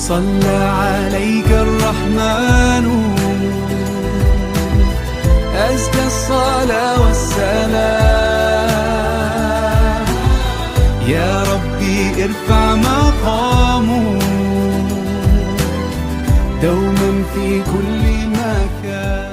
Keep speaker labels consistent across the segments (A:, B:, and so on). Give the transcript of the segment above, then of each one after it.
A: صلى عليك الرحمن أزكى الصلاة والسلام يا ربي ارفع مقامه دوما في كل مكان.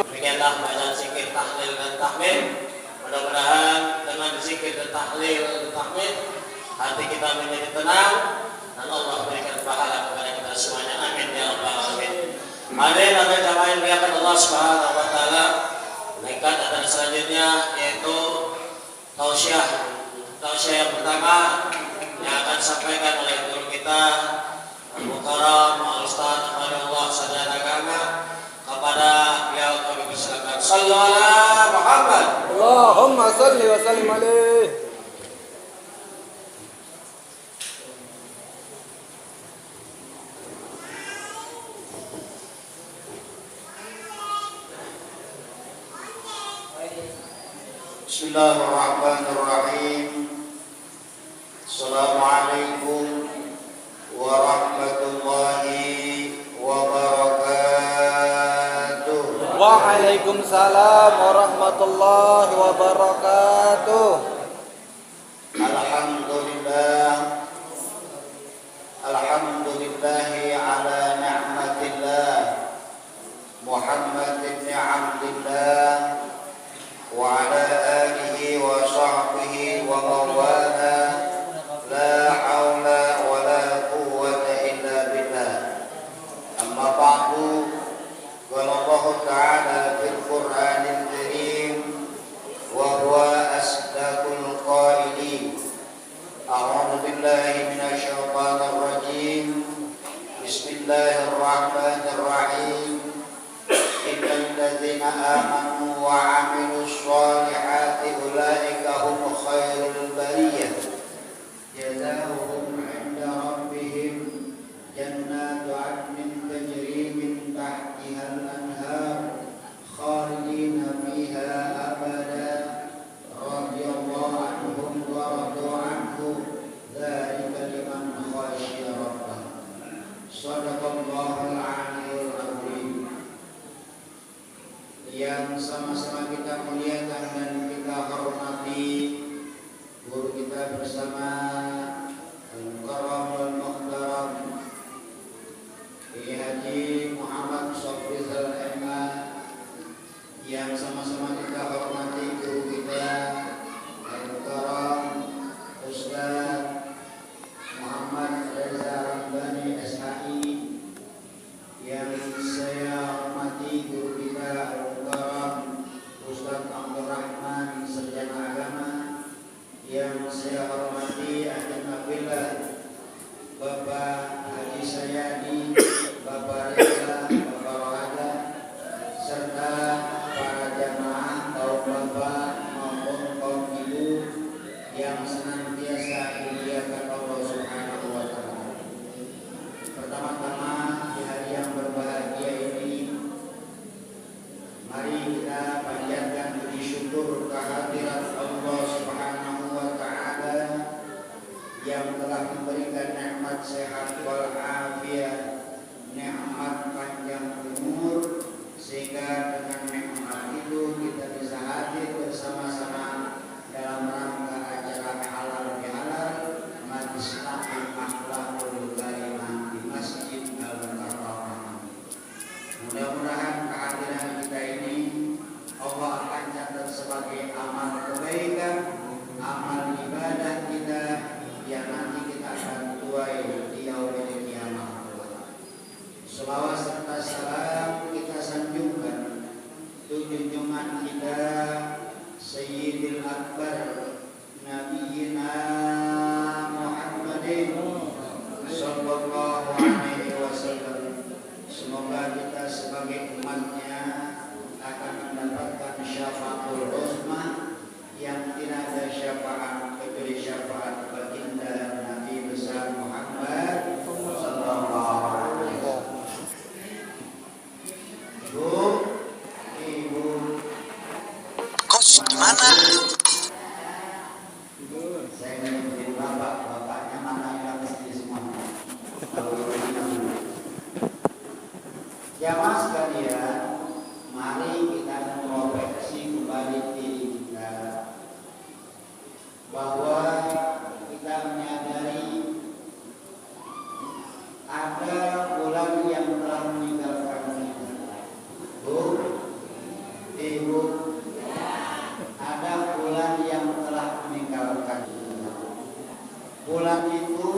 B: Demikianlah bacaan zikir tahlil dan tahmid. Mudah-mudahan dengan zikir dan tahlil dan tahmid hati kita menjadi tenang dan Allah berikan pahala kepada kita semuanya. Amin ya rabbal alamin. Hadirin dan jamaah yang dimuliakan Allah Subhanahu wa taala. Naikkan acara selanjutnya yaitu tausiah yang pertama yang akan disampaikan oleh guru kita Al-Mukarram Al-Ustaz Amanullah Sarjana Agama. Kepada beliau kami persilakan. Shallu ala Muhammad.
C: Allahumma salli wa sallim alaihi.
D: Bismillahirrahmanirrahim. Assalamualaikum warahmatullahi wabarakatuh.
C: Waalaikumsalam warahmatullahi wabarakatuh.
D: Alhamdulillahi ala ni'matillah Muhammad ibn Abdillah wa ala alihi wa sahbihi wa mawala la hawla wa la quwwata illa billah. Amma ba'du. Qala Allah ta'ala fil Qur'anil Karim wa huwa asdaqul qailin. A'udzu billahi minasy syaithanir rajim. Bismillahirrahmanirrahim. Innal ladzina amanu wa 'amilus shalihati ulaika hum khairul bariyah. Jazaohum 'inda rabbihim jannatu 'adnin tajri min tahtihal anhar khalidina fiha abada radhiyallahu anhum wa radu anhu dzalika liman khashiya rabbah. Shadaqallahul 'aliyyul 'azim. Yang sama-sama kita muliakan dan kita hormati guru kita bersama Al-Mukarram wal Muhtaram Kiai Haji Muhammad Shafrizal MA, yang sama-sama kita hormati guru kita Al-Mukarram Yang saya hormati Aden Abdillah, Bapak Haji Sayadi, Bapak Reza, Bapak Rohada, serta para jamaah kaum bapak maupun kaum ibu yang senantiasa dimuliakan Allah Subhanahu wa Ta'ala. Pertama-tama di hari yang berbahagia ini, mari kita panjatkan puji syukur kehadirat Allah Subhanahu wa Ta'ala yang telah memberikan nikmat sehat wal afiat, nikmat panjang umur, sehingga dengan nikmat itu kita bisa hadir bersama-sama dalam rangka acara halal bihalal majlis taklim akhlakul karimah di Masjid Al-Karamah. Mudah-mudahan kehadiran kita ini Allah akan catat sebagai amal kebaikan, amal ibadah kita yang nanti kita akan tuai di yaumil qiyamah. Selawat serta salam kita sanjungkan untuk junjungan kita Sayyidil Akbar Nabiyina Muhammadin Sallallahu Alaihi Wasallam. Semoga kita sebagai umatnya akan mendapatkan syafaatul uzma yang tidak ada syafaat kecuali syafaat baginda Nabi besar Muhammad Sallallahu Alaihi Wasallam. Ibu,
E: Coach, gimana?
D: saya ingin bapaknya mana yang mesti semua. Jamaah sekalian, mari kita introspeksi kembali diri kita bahwa kita menyadari ada bulan yang telah meninggalkan kita. Bu, ibu, ada bulan yang telah meninggalkan kita. Bulan itu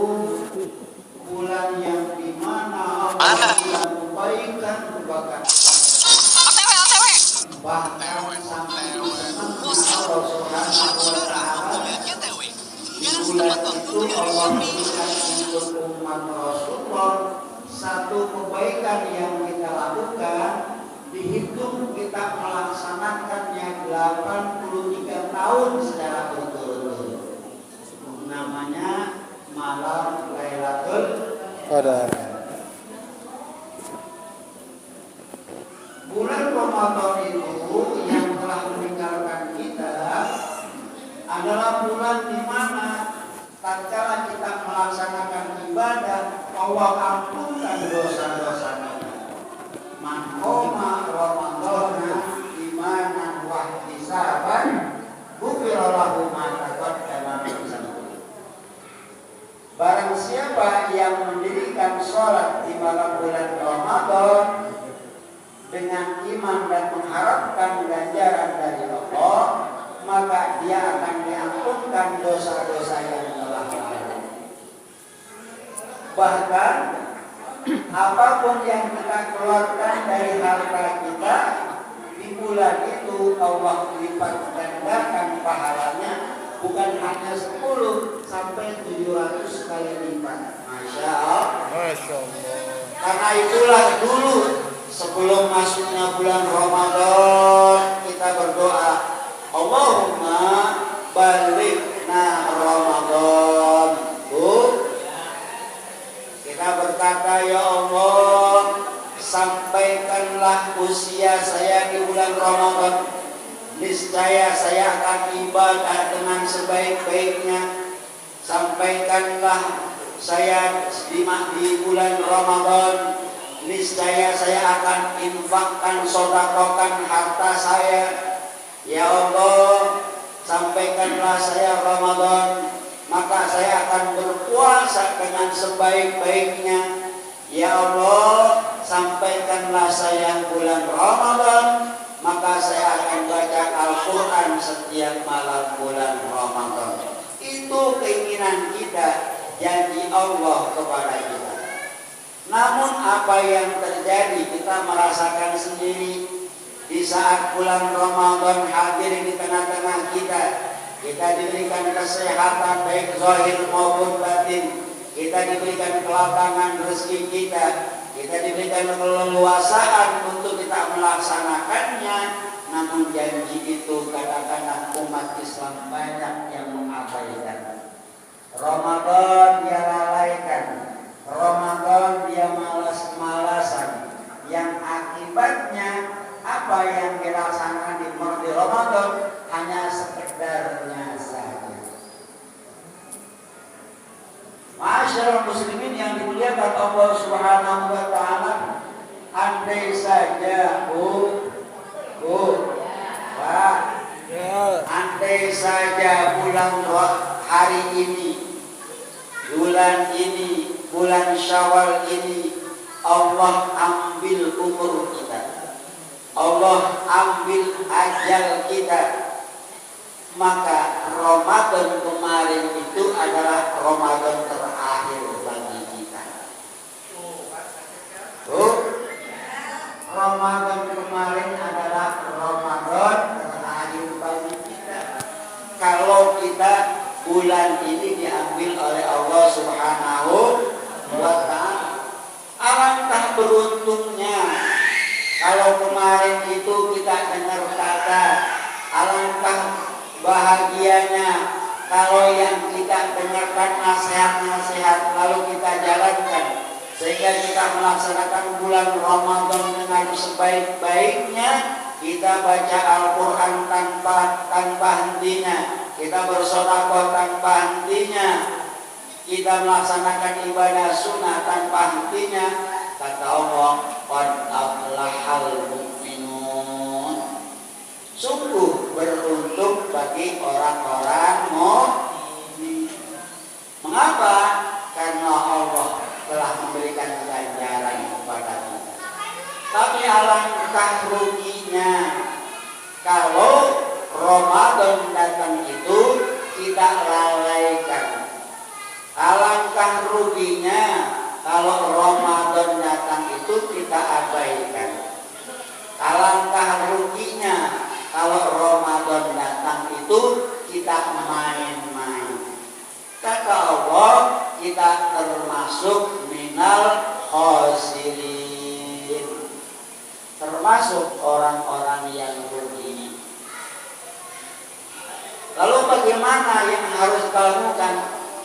D: bulan yang dimana Allah yang kebaikan bahkan sampai Allah Subhanahu wa Ta'ala. Di bulan itu Allah berikan untuk umat Rasulullah satu kebaikan yang kita lakukan, dihitung kita melaksanakannya 83 tahun secara berturut-turut. Namanya malam Lailatul
C: Qadar.
D: Bulan Ramadan itu yang telah meninggalkan kita adalah bulan di mana tatkala kita melaksanakan ibadah Allah ampunkan dosa-dosa kita. Man qoma Ramadana imanan wa ihtisaban ghufira lahu ma taqaddama min dhanbihi. Barang siapa yang mendirikan sholat di malam bulan Ramadan dengan iman dan mengharapkan ganjaran dari Allah, maka dia akan diampunkan dosa-dosa yang telah lalu. Bahkan apapun yang kita keluarkan dari harta kita di bulan itu Allah lipat gandakan pahalanya, bukan hanya 10 sampai 700 kali lipat. Masya Allah. Karena itulah dulu sebelum masuknya bulan Ramadan kita berdoa, Allahumma balighna Ramadan. Kita berkata, ya Allah, sampaikanlah usia saya di bulan Ramadan. Niscaya saya akan ibadah dengan sebaik-baiknya. Sampaikanlah saya di bulan Ramadan, niscaya saya akan infakkan, sodakokan harta saya. Ya Allah, sampaikanlah saya Ramadan, maka saya akan berpuasa dengan sebaik-baiknya. Ya Allah, sampaikanlah saya bulan Ramadan, maka saya akan baca Al-Quran setiap malam bulan Ramadan. Itu keinginan kita, janji Allah kepada kita. Namun apa yang terjadi kita merasakan sendiri. Di saat bulan Ramadan hadir di tengah-tengah kita, kita diberikan kesehatan baik zahir maupun batin, kita diberikan kelapangan rezeki kita diberikan keleluasaan untuk kita melaksanakannya. Namun janji itu kadang-kadang umat Islam banyak yang mengabaikan. Ramadan dia lalaikan, Ramadan dia malas-malasan, yang akibatnya apa yang dilaksanakan di Ramadan hanya sekedarnya saja. Masyaallah muslimin yang dimuliakan Allah Subhanahu wa taala, andai saja Pak, andai saja hari ini, bulan ini, bulan Syawal ini Allah ambil umur kita, Allah ambil ajal kita, maka Ramadan kemarin itu adalah Ramadan terakhir bagi kita. Ramadan kemarin adalah Ramadan terakhir bagi kita. Kalau kita bulan ini diambil oleh Allah Subhanahu wa ta'ala, alangkah beruntungnya kalau kemarin itu kita dengar kata, alangkah bahagianya kalau yang kita dengarkan nasihat-nasihat lalu kita jalankan, sehingga kita melaksanakan bulan Ramadan dengan sebaik-baiknya. Kita baca Al-Quran tanpa hentinya, kita bersedekah tanpa hentinya, kita melaksanakan ibadah sunnah tanpa hentinya. Kata Allah, qad aflahal mu'minun, sungguh beruntung bagi orang-orang mukmin. Mengapa? Karena Allah telah memberikan ganjaran kepada kita. Tapi alangkah ruginya kalau Ramadan datang itu kita lalaikan. Alangkah ruginya kalau Ramadan datang itu kita abaikan. Alangkah ruginya kalau Ramadan datang itu kita main-main. Kata Allah, kita termasuk minal khosirin, termasuk orang-orang yang rugi. Lalu bagaimana yang harus kita lakukan?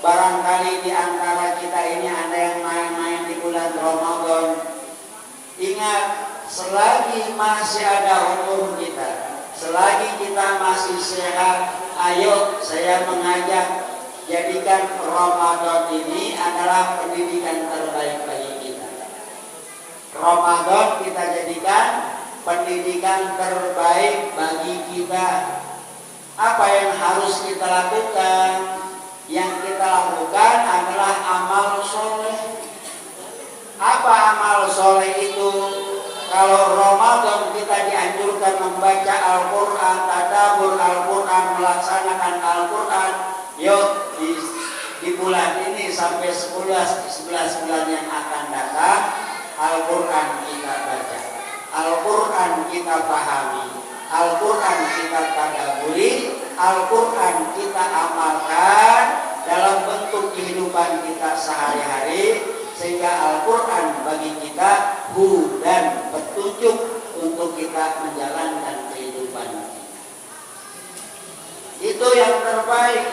D: Barangkali di antara kita ini ada yang main-main di bulan Ramadan. Ingat, selagi masih ada umur kita, selagi kita masih sehat, ayo saya mengajak, jadikan Ramadan ini adalah pendidikan terbaik bagi kita. Ramadan kita jadikan pendidikan terbaik bagi kita. Apa yang harus kita lakukan? Yang kita lakukan adalah amal soleh. Apa amal soleh itu? Kalau Ramadan kita dianjurkan membaca Al-Quran, tadabbur Al-Quran, melaksanakan Al-Quran. Yuk di bulan ini sampai 11 bulan yang akan datang, Al-Quran kita baca, Al-Quran kita pahami, Al-Quran kita tadabburi, Al-Quran kita amalkan dalam bentuk kehidupan kita sehari-hari, sehingga Al-Quran bagi kita dan petunjuk untuk kita menjalankan kehidupan kita. Itu yang terbaik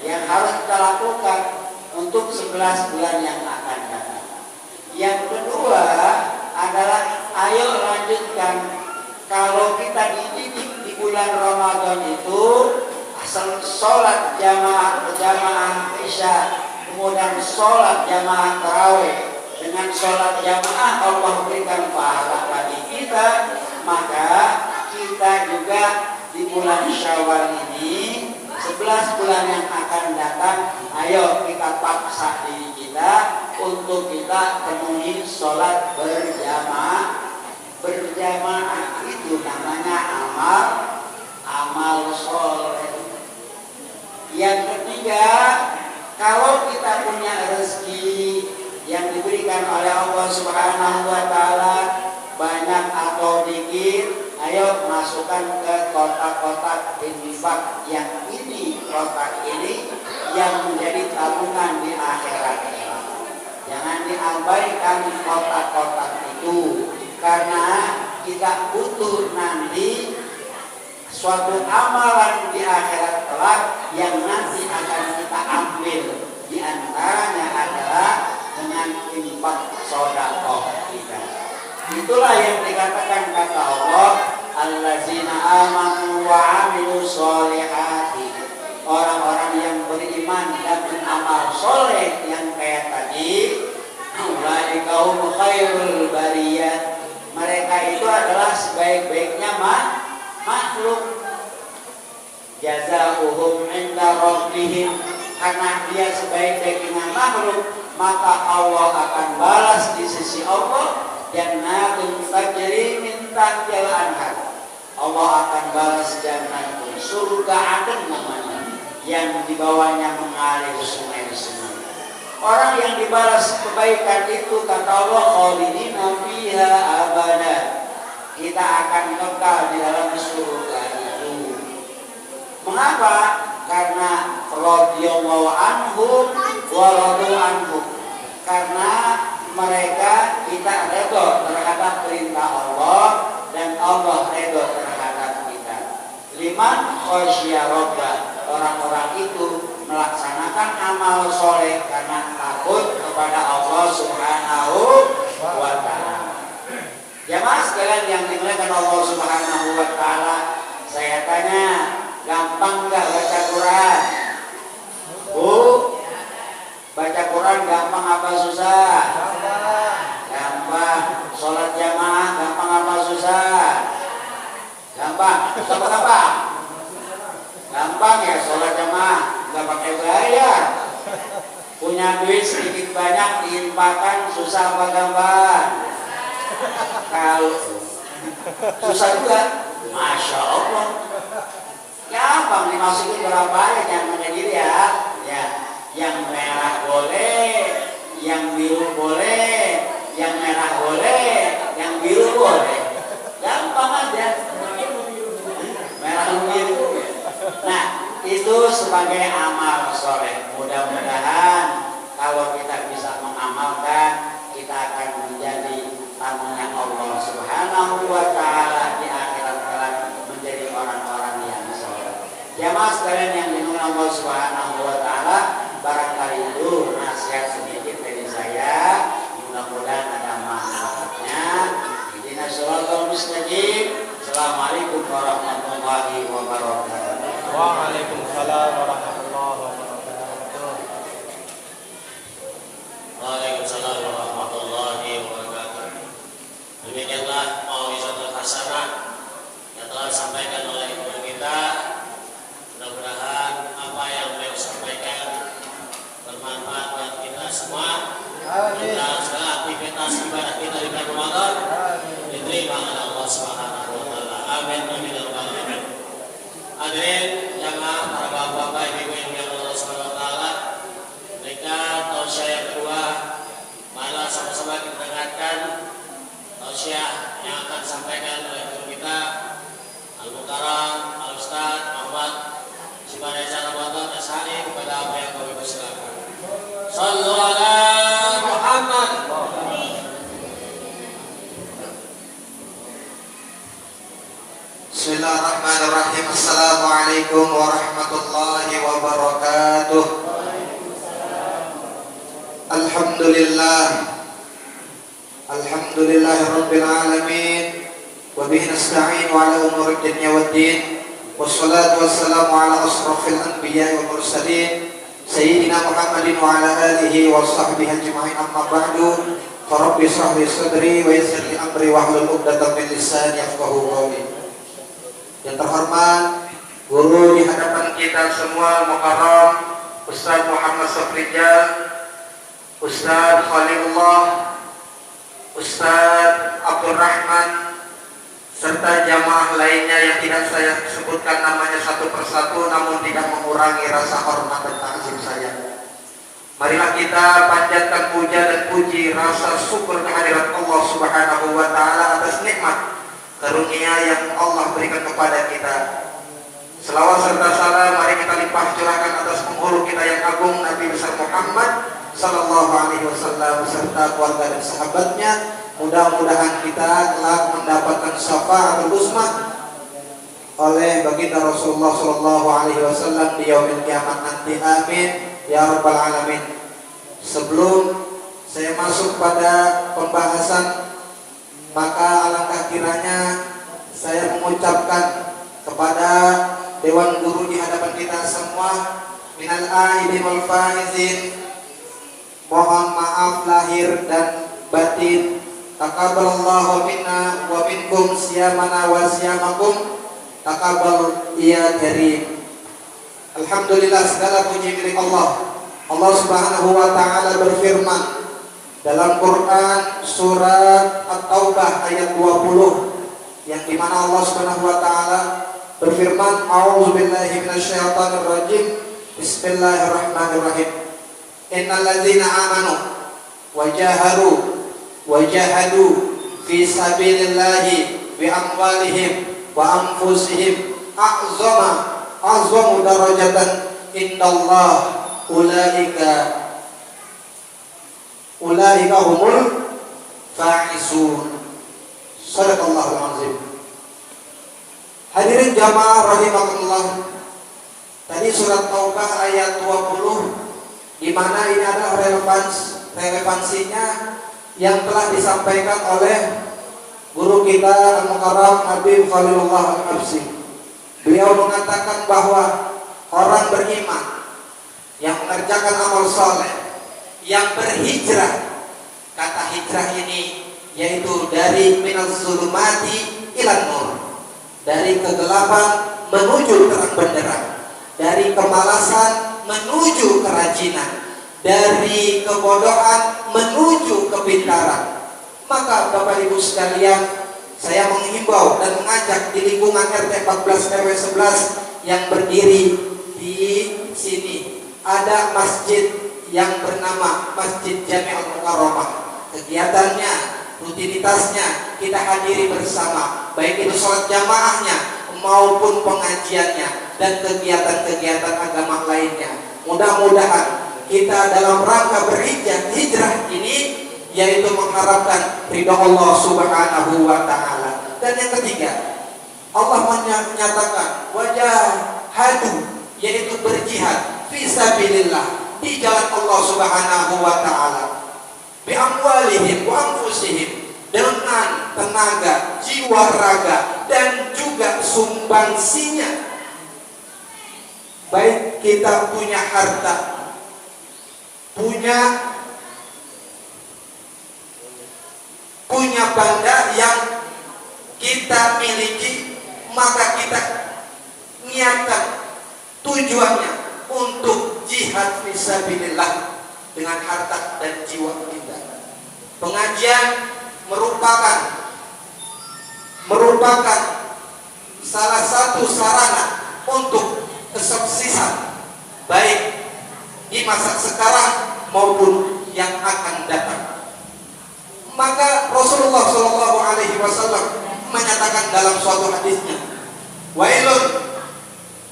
D: yang harus kita lakukan untuk 11 bulan yang akan datang. Yang kedua adalah ayo lanjutkan. Kalau kita dididik di bulan Ramadan itu sholat jamaah Isya, kemudian sholat jamaah tarawih, dengan sholat jamaah Allah berikan pahala bagi kita, maka kita juga di bulan Syawal ini 11 bulan yang akan datang, ayo kita paksa diri kita untuk kita penuhi sholat berjamaah. Berjamaah itu namanya amal soleh. Yang ketiga, kalau kita punya rezeki yang diberikan oleh Allah Subhanahu wa ta'ala, banyak atau dikit, ayo masukkan ke kotak-kotak infak yang ini kotak ini yang menjadi tabungan di akhirat. Jangan diabaikan kotak-kotak itu, karena kita butuh nanti suatu amalan di akhirat kelak yang nanti akan kita ambil. Di antaranya adalah dengan infak sedekah kita. Itulah yang dikatakan kata Allah, allazina amanu wa amilus sholihati. Orang-orang yang beriman dan beramal soleh yang kayak tadi, ulaika hum khairul bariyah. Mereka itu adalah sebaik-baiknya makhluk. Jazaohum inda rabbihim, karena dia sebaik-baiknya makhluk, maka Allah akan balas di sisi Allah. Jannatun tajri min tahtihal anhar. Allah akan balas jannatun, surga Aden namanya, yang di bawahnya mengalir sungai-sungai. Orang yang dibalas kebaikan itu kata Allah, khalidina fiha abada. Kita akan kekal di dalam surga itu. Mengapa? Karena radhiyallahu anhum wa radu anhum. Karena mereka, kita redha terhadap perintah Allah dan Allah redha terhadap kita. Liman khasya rabbah. Orang-orang itu melaksanakan amal soleh karena takut kepada Allah Subhanahu wa ta'ala. Jamaah sekalian yang dimuliakan Allah Subhanahu wa ta'ala, saya tanya, gampang gak baca Quran? Bu, baca Quran gampang apa susah? Gampang. Sholat jamaah gampang apa susah? Gampang. Gampang. Gampang ya sholat jamaah, nggak pakai bayar. Punya duit sedikit banyak diinfakkan, susah apa gampang? Kalau susah juga, masya Allah. Gampang dimasukin berapa aja, jangan menjadi ya. Ya, yang merah boleh, yang biru boleh, yang merah boleh, yang biru boleh. Gampang aja. Merah biru. Nah, itu sebagai amal soleh. Mudah-mudahan kalau kita bisa mengamalkan, kita akan menjadi tamunya Allah Subhanahu wa ta'ala di akhirat kelak, menjadi orang-orang yang soleh. Jamaah sekalian yang dimuliakan Allah Subhanahu wa ta'ala, barangkali itu nasihat sedikit dari saya. Mudah-mudahan ada manfaatnya. Ihdinas shiratal mustaqim. Assalamualaikum warahmatullahi wabarakatuh.
C: Waalaikumsalam warahmatullahi wabarakatuh.
B: Waalaikumsalam warahmatullahi wabarakatuh. Demikianlah mau'izatul hasanah yang telah disampaikan oleh guru kita. Mudah-mudahan apa yang beliau sampaikan bermanfaat buat kita semua. Dan segala aktivitas ibadah kita di bulan Ramadan diterima oleh Allah Subhanahu wa taala. Amin amin ya rabbal alamin. Hadirin jamaah, para bapak-bapak, ibu-ibu yang dimuliakan Allah Subhanahu wa taala, mereka tausiah yang kedua, malah sama-sama kita dengarkan tausiah yang akan disampaikan oleh guru kita Al-Mukarram Al-Ustaz Muhammad Subhanallah Ramadan SHI. Kepada apa yang kami persilakan. Shallu ala Muhammad.
E: Bismillahirrahmanirrahim. Assalamualaikum warahmatullahi wabarakatuh. Alhamdulillah. Alhamdulillahirabbil alamin. Wa bihi nasta'in ala umuri dunya waddin. Wassalatu wassalamu ala asrafil anbiya'i wal mursalin sayyidina Muhammadin wa ala alihi wa sahbihi ajma'in, amma ba'du. Rabbi shrah li sadri wa yassir li amri wahlul 'uqdatam min lisani yafqahu qawli. Yang terhormat guru di hadapan kita semua, Mukarram Ustaz Muhammad Sofrijal, Ustaz Khalilullah, Ustaz Abdul Rahman, serta jamaah lainnya yang tidak saya sebutkan namanya satu persatu, namun tidak mengurangi rasa hormat dan takzim saya. Marilah kita panjatkan puja dan puji, rasa syukur kehadirat Allah Subhanahu wa ta'ala atas nikmat karunia yang Allah berikan kepada kita. Selawat serta salam mari kita limpah curahkan atas penghulu kita yang agung Nabi besar Muhammad sallallahu alaihi wasallam serta keluarga dan sahabatnya. Mudah-mudahan kita telah mendapatkan syafaatul uzma oleh baginda Rasulullah sallallahu alaihi wasallam di yaumil kiamat nanti. Amin ya rabbal alamin. Sebelum saya masuk pada pembahasan, maka alangkah kiranya saya mengucapkan kepada Dewan Guru di hadapan kita semua, minal aidin wal faizin, mohon maaf lahir dan batin. Taqabbalallahu minna wa minkum siyamana wa siyamakum. Taqabbal ya karim. Alhamdulillah, segala puji milik Allah. Allah Subhanahu wa taala berfirman dalam Quran surat At-Taubah ayat 20, yang dimana Allah Subhanahu wa taala berfirman, a'udzubillahi minasyaitonir rajim, bismillahirrahmanirrahim. Innal ladzina amanu wajahadu fi sabilillahi bi amwalihim wa anfusihim a'zamu darajatan indallah ulaika humul faizun. Shadaqallahul azim. Hadirin jamaah rahimakumullah. Tadi surat Taubah ayat 20, di mana ini ada relevansinya yang telah disampaikan oleh guru kita Al-Mukarram Habib Khalilullah Al-Habsyi. Beliau mengatakan bahwa orang beriman yang mengerjakan amal soleh, yang berhijrah, kata hijrah ini yaitu dari minaz zulumati ilan nur, dari kegelapan menuju terang benderang, dari kemalasan menuju kerajinan, dari kebodohan menuju kepintaran. Maka Bapak Ibu sekalian, saya menghimbau dan mengajak di lingkungan RT 14 RW 11 yang berdiri di sini, ada masjid yang bernama Masjid Jami'ul Mukarramah. Kegiatannya, rutinitasnya kita hadiri bersama, baik itu sholat jamaahnya maupun pengajiannya dan kegiatan-kegiatan agama lainnya. Mudah-mudahan kita dalam rangka berhijrah ini yaitu mengharapkan ridha Allah Subhanahu wa taala. Dan yang ketiga, Allah menyatakan wajahadu, yaitu berjihad fi sabilillah, di jalan Allah Subhanahu wa taala, bi amwalihim wa anfusihim, dengan tenaga, jiwa, raga dan juga sumbangsinya. Baik kita punya harta, punya benda yang kita miliki, maka kita niatkan tujuannya untuk jihad fisabilillah dengan harta dan jiwa kita. Pengajian merupakan salah satu sarana untuk kesuksesan baik di masa sekarang maupun yang akan datang. Maka Rasulullah Shallallahu Alaihi Wasallam menyatakan dalam suatu hadisnya, wailun,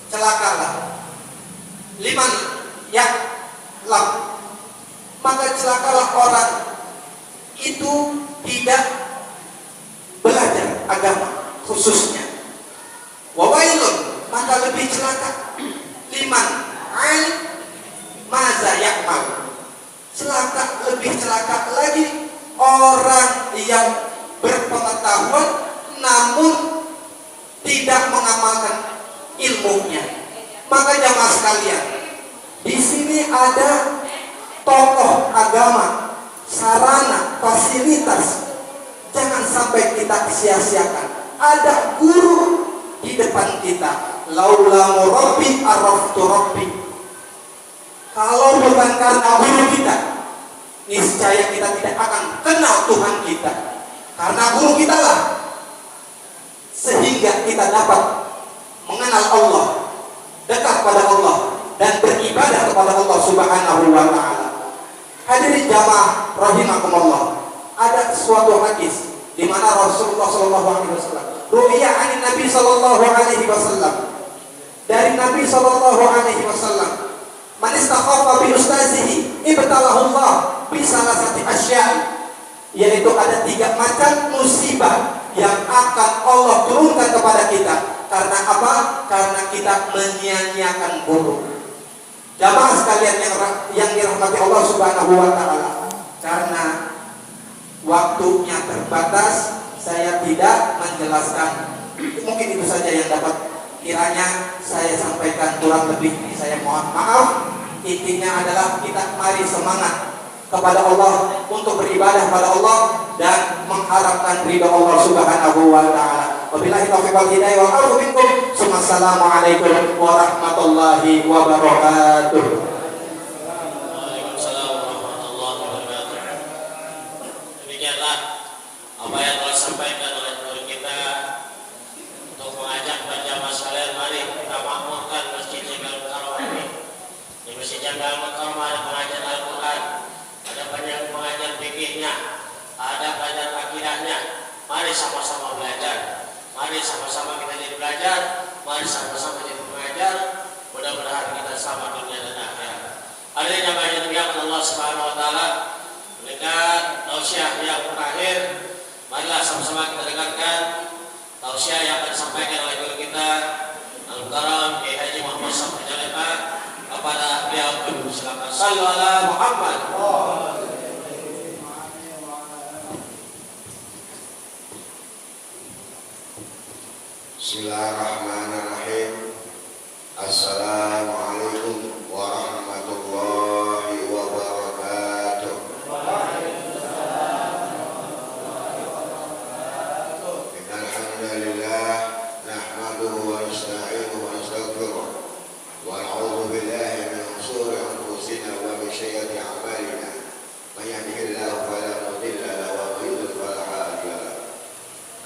E: celakalah, liman lam, maka celakalah orang itu tidak belajar agama khususnya. Wawailun, maka lebih celaka, liman maza yakmal, celaka, lebih celaka lagi orang yang berpengetahuan namun tidak mengamalkan ilmunya. Maka jamaah sekalian, di sini ada tokoh agama, sarana, fasilitas, jangan sampai kita sia-siakan. Ada guru di depan kita. Laula murabbi araftu rabbi. Kalau bukan karena guru kita, niscaya kita tidak akan kenal Tuhan kita. Karena guru kita lah sehingga kita dapat mengenal Allah, dekat pada Allah dan beribadah kepada Allah Subhanahu wa taala. Hadirin jamaah rahimakumullah, ada suatu hadis di mana Rasulullah sallallahu alaihi wasallam, ru'ya 'an Nabi sallallahu alaihi wasallam, dari Nabi Shallallahu Alaihi Wasallam. Man istakhafa bi ustazihi ibtalahu Allah bi salasati asya, yaitu ada 3 macam musibah yang akan Allah turunkan kepada kita. Karena apa? Karena kita menyia-nyiakan guru. Jamaah sekalian yang dirahmati Allah Subhanahu wa taala. Karena waktunya terbatas, saya tidak menjelaskan. Mungkin itu saja yang dapat kiranya saya sampaikan, kurang lebih saya mohon maaf. Intinya adalah kita mari semangat kepada Allah untuk beribadah pada Allah dan mengharapkan ridha Allah Subhanahu wa taala. Wabillahi taufiq wal hidayah wal afu minkum. Assalamualaikum warahmatullahi wabarakatuh.
B: Waalaikumsalam warahmatullahi wabarakatuh. Demikianlah apa yang telah disampaikan oleh guru kita untuk mengajak jamaah sekalian, mari kita makmurkan Masjid Jagal Mukarramah ini. Di Masjid Jagal Mukarramah ada pengajian Al-Quran, ada pengajian fikihnya, ada pengajian akidahnya. Mari sama-sama belajar, mari sama-sama kita jadi belajar, mari sama-sama jadi pengajar. Mudah-mudahan kita sama dunia dan akhirat. Hadirin jamaah yang dimuliakan Allah Subhanahu wa taala, mendengar tausiah yang terakhir, marilah sama-sama kita dengarkan tausiah yang akan disampaikan oleh guru kita Al-Mukarram Kiai Haji Muhammad Shafii Jalema kepada beliau. Silakan. Sallu ala Muhammad.
F: Bismillahirrahmanirrahim. Assalamualaikum warahmatullahi wabarakatuh. Innal hamdalillah nahmaduhu wa nasta'inuhu wa nastaghfiruh wa na'udzu billahi min shururi anfusina wa min sayyiati a'malina. May yahdihillahu fala mudilla lahu wa may yudlil fala hadiya lahu.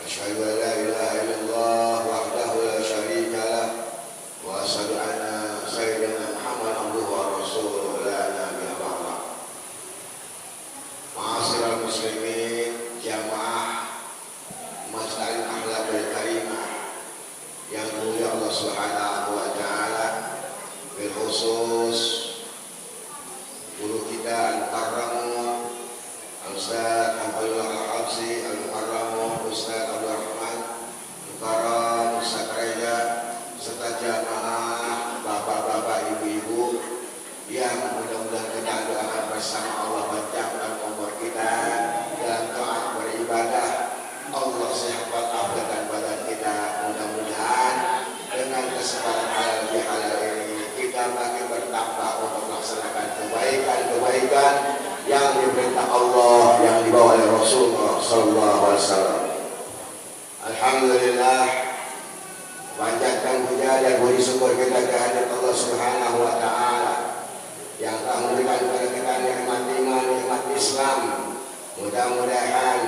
F: Asyhadu an la ilaha illallah wahdahu la syarika lah wa asyhadu anna sayyidina Muhammadan abduhu wa rasuluhu la nabiyya ba'dah. Ma'asyiral muslimin, jamaah Masjid Akhlaqul Karimah yang mulia Allah Subhanahu wa taala, bil khusus guru kita Al-Mukarram Al-Ustaz Abdullah Al-Habsi Al-Mukarram Ustaz Abdul Rahman Al-Mukarram Ustaz Reza, serta jamaah bapak-bapak ibu-ibu yang mudah-mudahan kita doakan bersama Allah panjangkan umur kita dan taat beribadah. Allah sehat afiatan badan kita. Mudah-mudahan dengan kesempatan halal bihalal ini kita makin bertambah untuk melaksanakan kebaikan-kebaikan yang diperintah Allah, yang dibawa oleh Rasulullah sallallahu alaihi wasallam. Alhamdulillah, panjatkan puja dan puji syukur kita kehadirat Allah Subhanahu wa taala yang telah memberikan kepada kita nikmat iman, nikmat Islam. Mudah-mudahan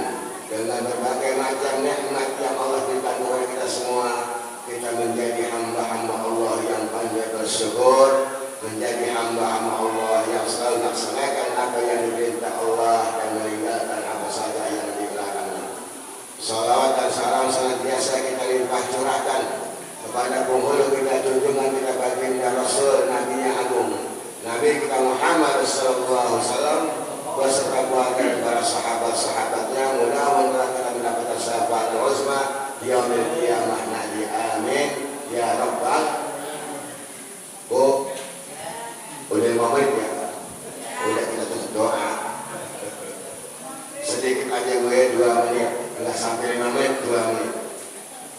F: dengan berbagai macam nikmat yang Allah berikan kepada kita semua, kita menjadi hamba-hamba Allah yang pandai bersyukur, menjadi hamba-hamba Allah yang selalu melaksanakan apa yang diperintah Allah dan meninggalkan apa saja yang dilarang. Salawat dan salam senantiasa kita limpah curahkan kepada penghulu kita, junjungan kita baginda Rasul, Nabi Agung, Nabi kita Muhammad sallallahu alaihi wasallam, beserta keluarga dan para sahabat-sahabatnya. Mudah-mudahan kita mendapatkan syafaat uzma di yaumil qiyamah nanti. Amin ya rabbal. Bu, udah 5 menit ya? Udah, kita tutup doa. Sedikit aja gue 2 menit, enggak sampai 5 menit, 2 menit.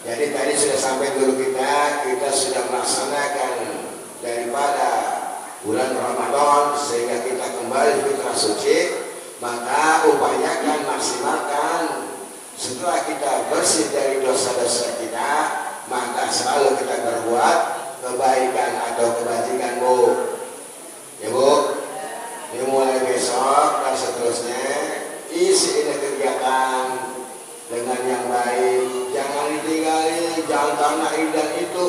F: Jadi tadi sudah sampai dulu kita sudah melaksanakan daripada bulan Ramadan sehingga kita kembali fitrah suci. Maka upayakan, maksimalkan setelah kita bersih dari dosa-dosa kita, maka selalu kita berbuat kebaikan atau kebajikan, Bu. Ya, Bu. Ini mulai besok dan seterusnya isi ini kegiatan dengan yang baik. Jangan ditinggali, jangan karena indah itu,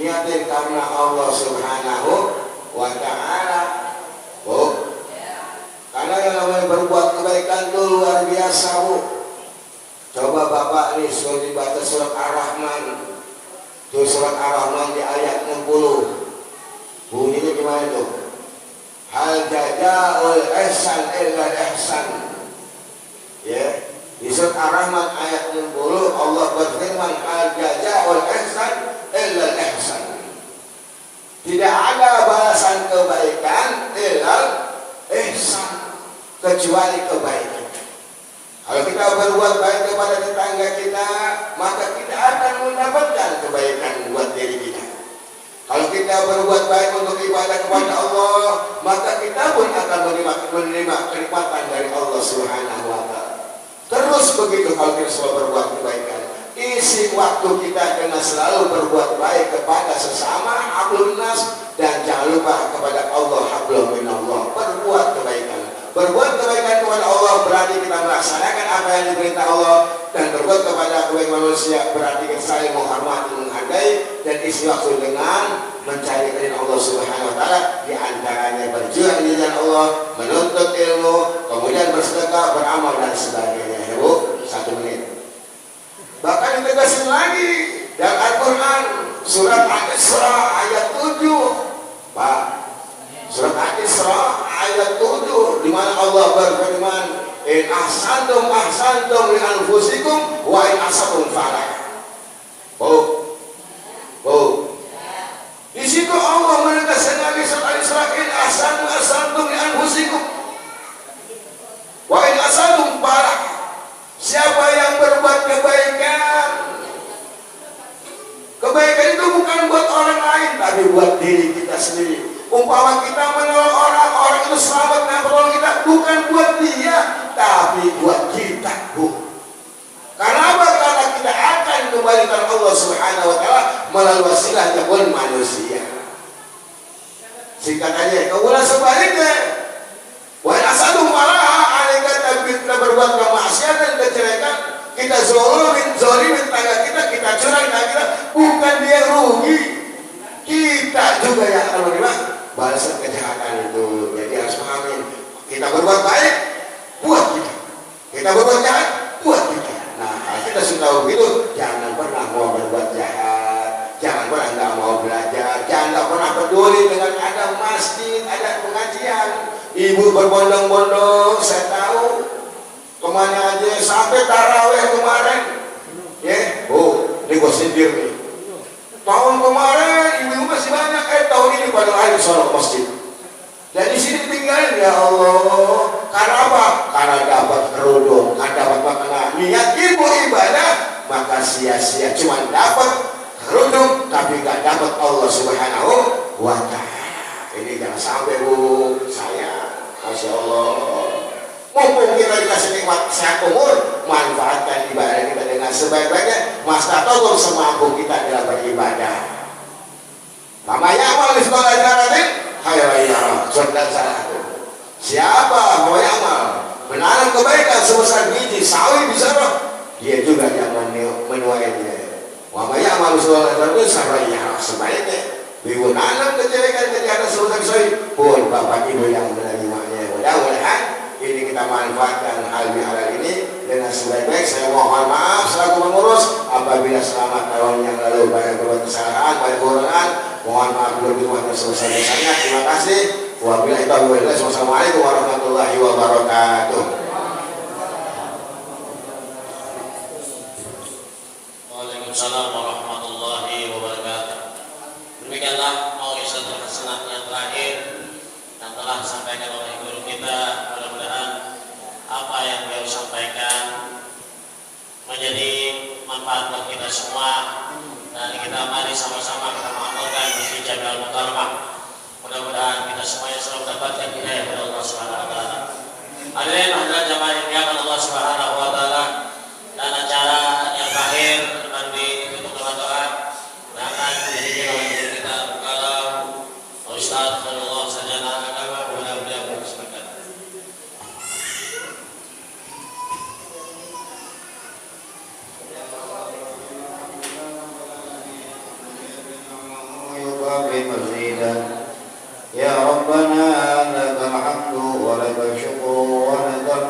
F: niatin karena Allah Subhanahu wa ta'ala. Bu, karena yang namanya berbuat kebaikan itu luar biasa, Bu. Coba Bapak nih suruh dibaca surat Ar-Rahman Itu surat Ar-Rahman di ayat 60. Bunyinya gimana tuh? Hal jazaa'ul ihsan illa ihsan. Ya, di surat Ar-Rahman ayat 60 Allah berfirman hal jazaa'ul ihsan illa ihsan. Tidak ada balasan kebaikan illa ihsan, kecuali kebaikan. Kalau kita berbuat baik kepada tetangga kita, maka kita akan mendapatkan kebaikan buat diri kita. Kalau kita berbuat baik untuk ibadah kepada Allah, maka kita pun akan menerima kenikmatan dari Allah Subhanahu wa Ta'ala. Terus begitu kalau kita selalu berbuat kebaikan. Isi waktu kita dengan selalu berbuat baik kepada sesama, hablun nas, dan jangan lupa kepada Allah, hablum minallah. Berbuat kebaikan. Berbuat kebaikan kepada Allah berarti kita melaksanakan apa yang diperintah Allah, dan berbuat kepada kebaikan manusia berarti kita saling menghormati, menghargai, dan isi waktu dengan mencari ridha Allah Subhanahu wa Ta'ala, di antaranya berjuang di jalan Allah, menuntut ilmu, kemudian bersedekah, beramal dan sebagainya. Ya Bu, 1 menit. Bahkan ditegaskan lagi dalam Al-Quran surat Al-Isra ayat 7. Pak, surat Al-Isra ayat 7 di mana Allah berfirman, in ahsantum ahsantum li anfusikum wa in asatum falah. Di situ Allah menegaskan lagi surat Al-Isra, in ahsantum ahsantum li anfusikum wa in asatum falah. Siapa yang berbuat kebaikan, kebaikan itu bukan buat orang lain, tapi buat diri kita sendiri. Umpama kita menolong orang itu selamat dan menolong kita, bukan buat dia, tapi buat kita, Bu. Karena apa? Karena kita akan kembalikan Allah Subhanahu wa Ta'ala melalui wasilahnya pun manusia. Singkat aja, kemudian sebaliknya, wa asadu malaha alaikat kita berbuat kemaksiatan, kejelekan, kita zolimin tangga kita curang tangga kita, bukan dia rugi, kita juga yang akan menerima balasan kejahatan itu. Jadi harus pahami, kita berbuat baik buat kita berbuat jahat buat kita. Nah, kita sudah tahu begitu, jangan pernah mau berbuat jahat, jangan pernah nggak mau belajar, jangan pernah peduli dengan ada masjid, ada pengajian. Ibu berbondong-bondong, saya tahu kemana aja, sampai taraweh kemarin. Ya, Bu, ini gue sindir nih. Tahun kemarin ibu masih banyak, tahun ini pada akhir sholat masjid. Dan di sini tinggalin, ya Allah. Karena apa? Karena dapat kerudung, karena dapat makanan. Niat ibu ibadah, maka sia-sia. Cuma dapat kerudung, tapi gak dapat Allah Subhanahu wa Ta'ala. Ini jangan sampai, Bu. Saya, Masya Allah, mumpung kita dikasih nikmat sehat umur, manfaatkan ibadah kita dengan sebaik-baiknya. Mastatullah semampu kita dalam beribadah. Namanya amal di sekolah jaratin, hayalaya, sudah salah. Siapa mau amal menanam kebaikan sebesar biji sawi bisa roh, dia juga yang menuainya. Namanya amal di sekolah jaratin, saraya, sebaiknya. Ibu nanam kejelekan kejahatan sebesar sawi pun bapak ibu yang menerimanya. Mudah-mudahan ini kita manfaatkan hal-hal ini dengan sebaik-baik. Saya mohon maaf selaku pengurus apabila selama tahun yang lalu banyak berbuat kesalahan, banyak kekurangan. Mohon maaf lebih banyak sebesar-besarnya. Terima kasih. Wabillahi taufiq. Wassalamualaikum warahmatullahi wabarakatuh.
B: Waalaikumsalam warahmatullahi wabarakatuh. Demikianlah mau'izah hasanah yang terakhir yang telah disampaikan oleh guru kita. Mudah-mudahan apa yang beliau sampaikan menjadi manfaat bagi kita semua, dan kita mari sama-sama kita mengamalkan mesti jaga al-mukarramah. Mudah-mudahan kita semuanya selalu mendapatkan hidayah dari Allah Subhanahu wa Ta'ala. Hadirin hadirat jamaah yang dimuliakan Allah Subhanahu wa Ta'ala, dan acara yang terakhir akan ditutup dengan doa dan akan dipimpin oleh guru kita kalau Ustaz Khalilullah Sajana Agama. Mudah-mudahan berkesempatan.
E: Ya Rabbana lakal hamdu wa lakal syukru wa lakal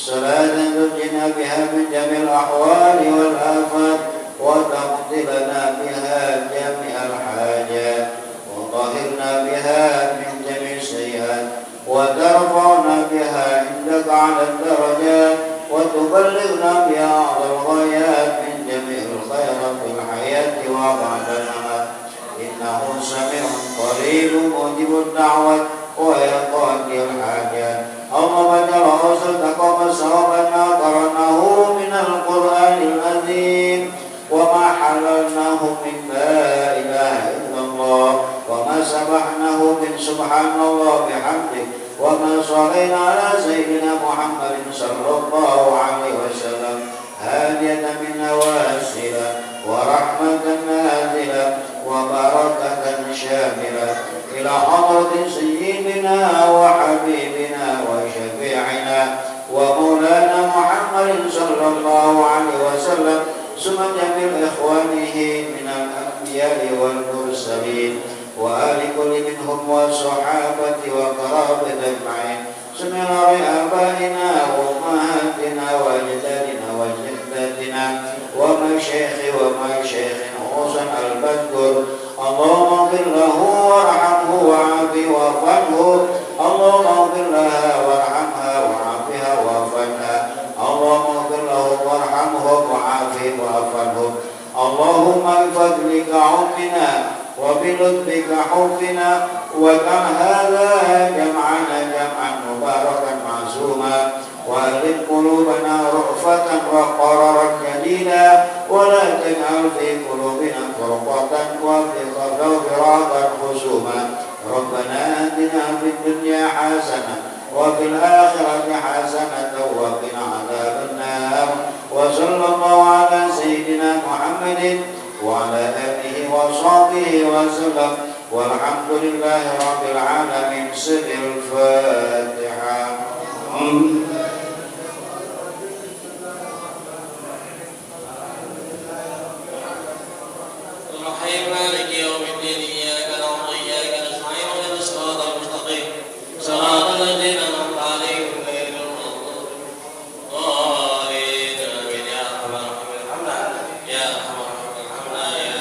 D: صلاة تنجينا بها من جميع الأحوال والآفات وتقضي لنا بها جميع الحاجات وطهرنا بها من جميع السيئات وترفعنا بها عندك على الدرجات وتبلغنا بها أعظم الغايات من جميع الخيرات في الحياة وبعد الممات إنه سميع قريب مجيب الدعوات ويقضي الحاجات. اللهم اجعل أوصلتكم الصواب ما قرأناه من القرآن العظيم وما حللناه من لا إله إلا الله وما سبحناه من سبحان الله بحمده وما صلينا على سيدنا محمد صلى الله عليه وسلم هادية من واسلة ورحمة نازلة وبركة شاملة إلى حضرة سيدنا وحبيبنا وشفيعنا ومولانا محمد صلى الله عليه وسلم ثم جميع إخوانه من الأنبياء والمرسلين وآل كل منهم وصحابة وقرابة أجمعين ثم آبائنا وأمهاتنا وأجدادنا وجداتنا ومشايخ حسن المذكور اللهم اغفر له وارحمه وعافه واعف عنه اللهم اغفر لها وارحمها وعافها واعف عنها اللهم اغفر له وارحمهم وعافهم واعف عنهم اللهم بفضلك عمنا وبلطفك حفنا واجعل هذا جمعنا جمعا مباركا معصوما وألف قلوبنا رأفة وقرارا جديدا ولا تجعل في قلوبنا فرقة وفراقا خصوما ربنا آتنا في الدنيا حسنة وفي الآخرة حسنة وقنا عذاب النار وصلى الله على سيدنا محمد وعلى آله وصحبه وسلم والحمد لله رب العالمين. سر الفاتحة.
B: مالك يوم الدين إياك نعبد وإياك نستعين اهدنا الصراط المستقيم صراط الذين أنعمت عليهم غير المغضوب عليهم ولا الضالين يا أرحم الراحمين يا أرحم الراحمين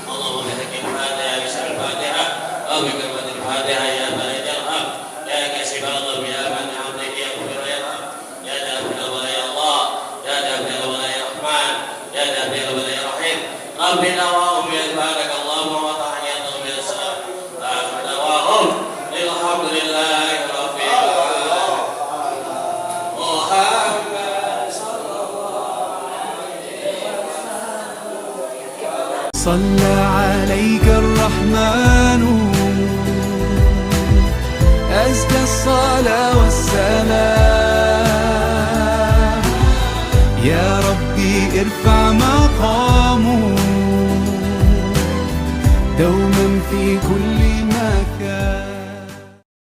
B: اللهم بحق الفاتحة بسم الفاتحة وبكلمة الفاتحة يا مالك الحق يا كاشف الغم يا من عبدك يا مغفر يا رب يا دافع الولا يا الله يا دافع الولا يا رحمن يا دافع الولا يا رحيم ربنا وهم يتبارك اللهم وتحياتهم بالسلام آخر دعواهم الحمد لله رب العالمين. محمد صلى الله عليه وسلم
A: صلى عليك الرحمن أزكى الصلاة والسلام يا ربي ارفع مقامه دوما في كل